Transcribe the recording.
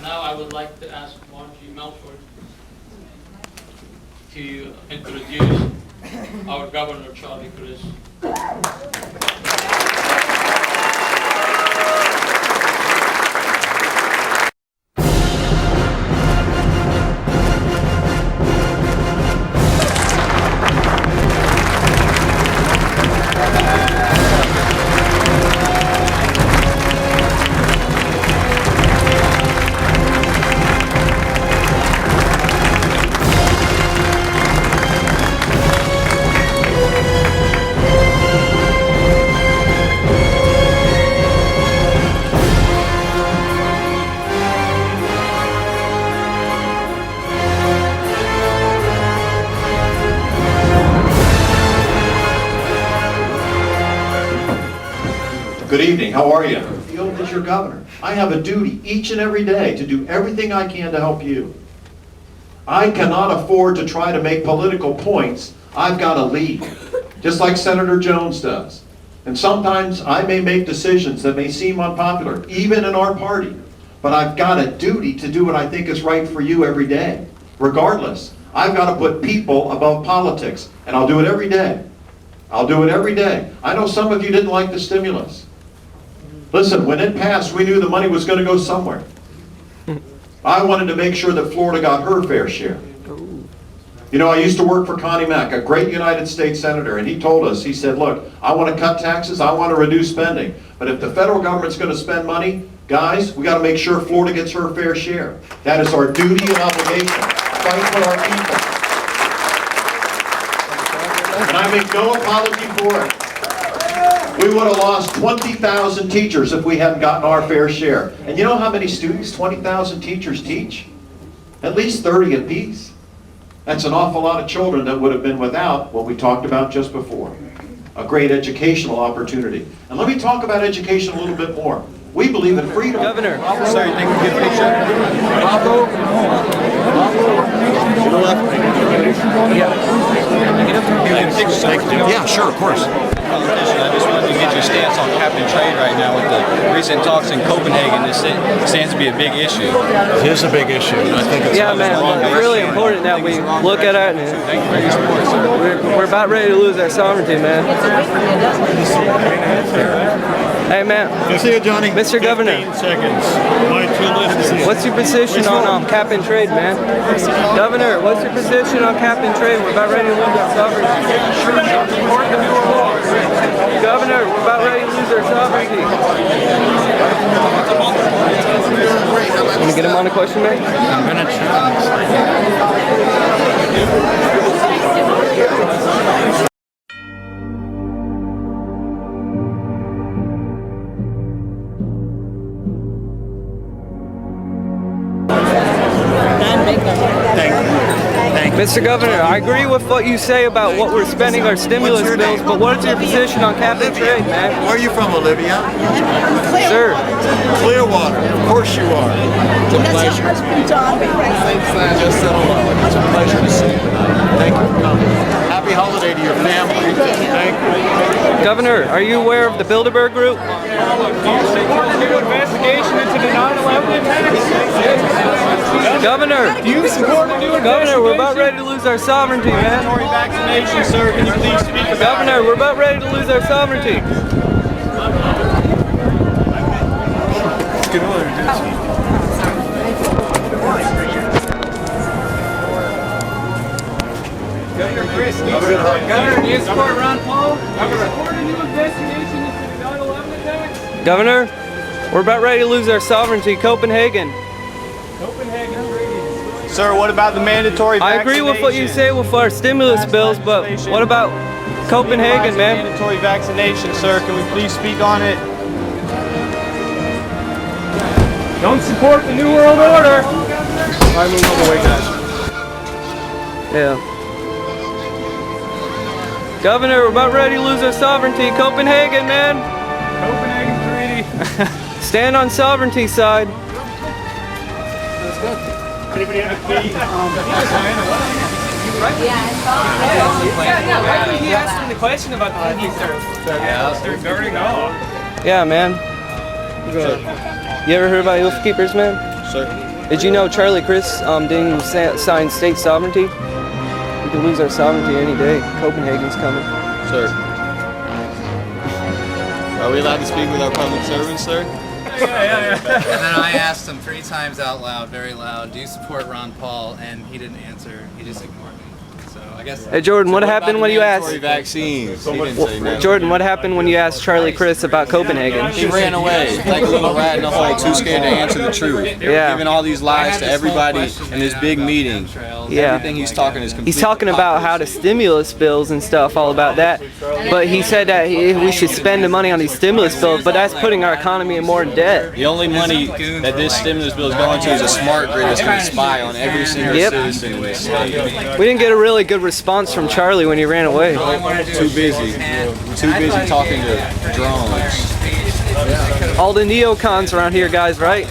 And now I would like to ask Margie Melford to introduce our Governor Charlie Crist. Good evening, how are you? Field is your governor. I have a duty each and every day to do everything I can to help you. I cannot afford to try to make political points. I've got to lead, just like Senator Jones does. And sometimes I may make decisions that may seem unpopular, even in our party. But I've got a duty to do what I think is right for you every day. Regardless, I've got to put people above politics, and I'll do it every day. I'll do it every day. I know some of you didn't like the stimulus. Listen, when it passed, we knew the money was going to go somewhere. I wanted to make sure that Florida got her fair share. You know, I used to work for Connie Mack, a great United States Senator, and he told us, he said, look, I want to cut taxes, I want to reduce spending, but if the federal government's going to spend money, guys, we got to make sure Florida gets her fair share. That is our duty and obligation. Fight for our people. And I make no apology for it. We would have lost 20,000 teachers if we hadn't gotten our fair share. And you know how many students 20,000 teachers teach? At least 30 apiece. That's an awful lot of children that would have been without what we talked about just before. A great educational opportunity. And let me talk about education a little bit more. We believe in freedom. Governor. Sorry, you think we get a picture? To the left. Yeah, sure, of course. I just wanted to get your stance on cap and trade right now with the recent talks in Copenhagen. This stands to be a big issue. It is a big issue. I think it's It's really important that we look at it. Thank you for your support, sir. We're about ready to lose our sovereignty, man. Hey, man. See you, Johnny. Mr. Governor. 15 seconds. What's your position on cap and trade, man? Governor, what's your position on cap and trade? We're about ready to lose our sovereignty. Governor, we're about ready to lose our sovereignty. Want to get him on a question, man? I'm going to try. Mr. Governor, I agree with what you say about what we're spending our stimulus bills, but what's your position on cap and trade, man? Where are you from, Olivia? Sir. Clearwater. Of course you are. It's a pleasure. Just settle up. It's a pleasure to see you tonight. Thank you for coming. Happy holiday to your family. Thank you. Governor, are you aware of the Bilderberg Group? Investigation into the 9/11 attacks? Governor, Do you support a new Governor, we're about ready to lose our sovereignty, man. mandatory vaccination, sir? Can you please speak about Governor, we're about ready to lose our sovereignty. Governor Crist? Governor, do you support Ron Paul? Support a new investigation into the 9/11 attacks? Governor, we're about ready to lose our sovereignty. Copenhagen. Copenhagen Treaty. Sir, what about the mandatory I vaccination? agree with what you say with our stimulus bills, but what about Copenhagen, man? Mandatory vaccination, sir. Can we please speak on it? Don't support the New World Order. I move on the way, guys. Yeah. Governor, we're about ready to lose our sovereignty. Copenhagen, man. Copenhagen Treaty. Stand on sovereignty side. Anybody have a key? He asked him the question about the key, sir. They're guarding off. Yeah, man. You ever heard about Oath Keepers, man? Sir. Did you know Charlie Crist didn't sign state sovereignty? We could lose our sovereignty any day. Copenhagen's coming. Sir. Are we allowed to speak with our public servants, sir? And then I asked him 3 times out loud, very loud, do you support Ron Paul? And he didn't answer. He just ignored me. So I guess. Hey Jordan, what happened when you asked? Vaccines. He didn't say nothing. Jordan, what happened when you asked Charlie Crist about Copenhagen? He ran away like a little rat in a hole, too scared to answer the truth. Yeah. Giving all these lies to everybody in this big meeting. Yeah. Everything he's talking is completely He's talking about how the stimulus bills and stuff, all about that. But he said that we should spend the money on these stimulus bills, but that's putting our economy in more debt. The only money that this stimulus bill is going to is a smart grid that's going to spy on every single citizen in this state. We didn't get a really good response from Charlie when he ran away. Too busy talking to drones. All the neocons around here, guys, right?